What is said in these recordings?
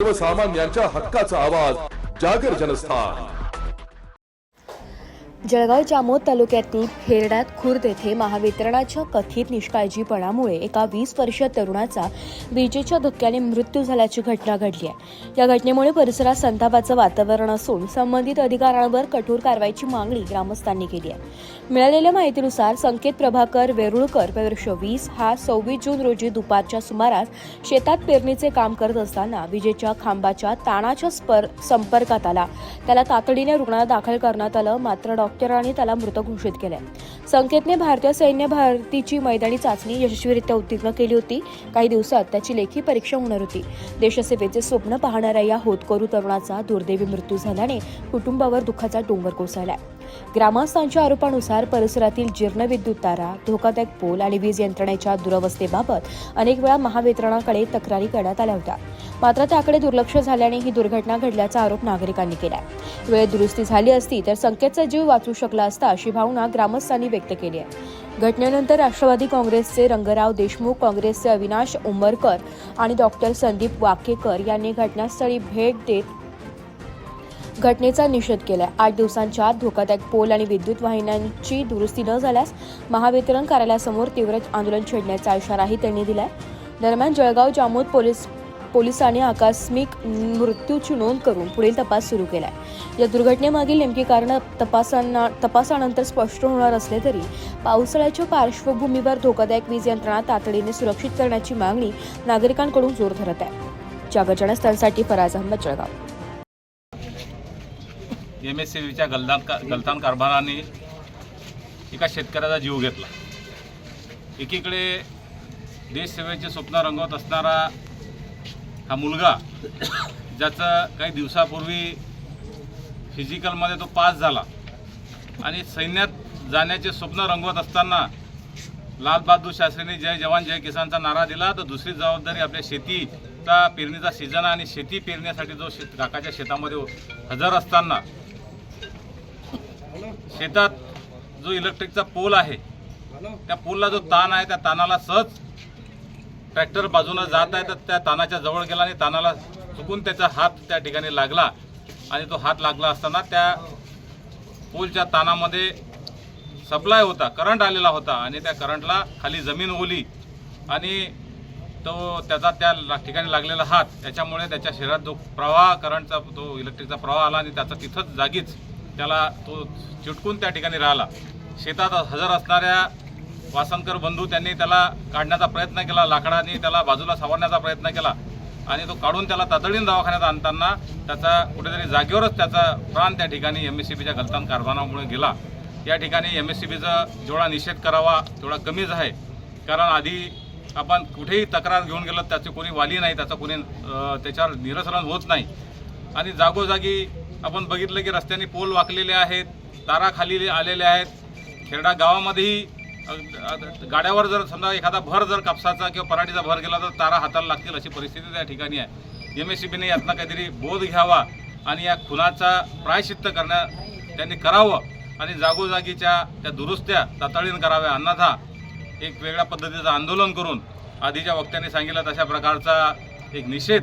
सर्वसामान्यांच्या हक्काचा आवाज जागर जनस्थान। जळगाव जामोद तालुक्यातील खेरडात खुर्द येथे महावितरणाच्या कथित निष्काळजीपणामुळे एका 20 वर्षीय तरुणाचा विजेच्या धक्क्याने मृत्यू झाल्याची घटना घडली आहे। या घटनेमुळे परिसरात संतापाचं वातावरण असून संबंधित अधिकाऱ्यांवर कठोर कारवाईची मागणी ग्रामस्थांनी केली आहे। मिळालेल्या माहितीनुसार संकेत प्रभाकर वेरुळकर वर्ष 20 हा 26 जून रोजी दुपारच्या सुमारास शेतात पेरणीचे काम करत असताना विजेच्या खांबाच्या ताणाच्या संपर्कात आला। त्याला तातडीने रुग्णालयात दाखल करण्यात आलं, मात्र डॉक्टरांनी त्याला मृत घोषित केले। संकेतने भारतीय सैन्य भरतीची मैदानी चाचणी यशस्वीरित्या उत्तीर्ण केली होती। काही दिवसात त्याची लेखी परीक्षा होणार होती। देशसेवेचे स्वप्न पाहणाऱ्या या होतकरू तरुणाचा दुर्दैवी मृत्यू झाल्याने कुटुंबावर दुःखाचा डोंगर कोसळलाय। ग्रामस्थांच्या आरोपानुसार परिसरातील जीर्ण विद्युत तारा, धोकादायक पोल आणि वीज यंत्रणेच्या दुरवस्थेबाबत अनेक वेळा महावितरणाकडे तक्रारी करण्यात आल्या होत्या, मात्र त्याकडे दुर्लक्ष झाल्याने ही दुर्घटना घडल्याचा आरोप नागरिकांनी केला। वेळेत दुरुस्ती झाली असती तर संकेतचा जीव वाचू शकला असता अशी भावना ग्रामस्थांनी व्यक्त केली आहे। घटनेनंतर राष्ट्रवादी काँग्रेसचे रंगराव देशमुख, काँग्रेसचे अविनाश उंबरकर आणि डॉक्टर संदीप वाकेकर यांनी घटनास्थळी भेट देत घटनेचा निषेध केला। 8 दिवसांच्या आत धोकादायक पोल आणि विद्युत वाहिन्यांची दुरुस्ती न झाल्यास महावितरण कार्यालयासमोर तीव्र आंदोलन छेडण्याचा इशाराही त्यांनी दिलाय। दरम्यान जळगाव जामोद पोलिसांनी आकस्मिक मृत्यूची नोंद करून पुढील तपास सुरू केलाय। या दुर्घटनेमागील नेमकी कारण तपासानंतर स्पष्ट होणार असले तरी पावसाळ्याच्या पार्श्वभूमीवर धोकादायक वीज यंत्रणा तातडीने सुरक्षित करण्याची मागणी नागरिकांकडून जोर धरत आहे। जागर जनस्थानसाठी फराज अहमद, जळगाव। MSCBच्या गलतान कारभाराने एका शेतकऱ्याचा जीव घेतला। एकीकडे देशसेवेचे स्वप्न रंगवत असणारा हा मुलगा, ज्याचं काही दिवसापूर्वी फिजिकलमध्ये तो पास झाला आणि सैन्यात जाण्याचे स्वप्न रंगवत असताना लाल बहादूर शास्त्रींनी जय जवान जय किसानचा नारा दिला, तर दुसरी जबाबदारी आपल्या शेतीचा पेरणीचा सीझन आणि शेती पेरण्यासाठी जो काकाच्या शेतामध्ये हजर असताना शेतात जो इलेक्ट्रिकचा पोल आहे त्या पोलला जो ताण आहे त्या ताणाला सहज ट्रॅक्टर बाजूने जात आहे तर त्या ताणाच्या जवळ गेला आणि ताणाला चुकून त्याचा हात त्या ठिकाणी लागला आणि तो हात लागला असताना त्या पोलच्या ताणामध्ये सप्लाय होता, करंट आलेला होता आणि त्या करंटला खाली जमीन ओली आणि त्याचा त्या ठिकाणी लागलेला हात याच्यामुळे त्याच्या शरीरात जो प्रवाह करंटचा तो इलेक्ट्रिकचा प्रवाह आला आणि त्याचा तिथंच जागीच त्याला तो चिटकून त्या ठिकाणी राहिला। शेतात हजर असणाऱ्या वासनकर बंधू त्यांनी त्याला काढण्याचा प्रयत्न केला, लाकडाने त्याला बाजूला सावरण्याचा प्रयत्न केला आणि तो काढून त्याला तातडीने दवाखान्यात आणताना त्याचा कुठेतरी जागेवरच त्याचा प्राण त्या ठिकाणी MSCBच्या गलतान कारभारामुळे गेला। या ठिकाणी MSCBचा जेवढा निषेध करावा तेवढा कमीच आहे, कारण आधी आपण कुठेही तक्रार घेऊन गेलो त्याचे कोणी वाली नाही, त्याचं कोणी त्याच्यावर निरसन होत नाही आणि जागोजागी आपण बघितलं की रस्त्याने पोल वाकलेले आहेत, तारा खाली आलेल्या आहेत। खेरडा गावामध्येही गाड्यावर जर समजा एखादा भर जर कापसाचा किंवा पराठीचा भर गेला तर तारा हाताला लागतील अशी परिस्थिती त्या ठिकाणी आहे। MSCBने यातनं काहीतरी बोध घ्यावा आणि या खुनाचा प्रायश्चित्त त्यांनी करावं आणि जागोजागीच्या त्या दुरुस्त्या तातडीने कराव्या, अन्यथा एक वेगळ्या पद्धतीचं आंदोलन करून आधीच्या वक्त्यांनी सांगितलं तशा प्रकारचा एक निषेध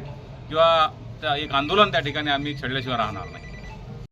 किंवा एक आंदोलन त्या ठिकाणी आम्ही छेडल्याशिवाय राहणार नाही।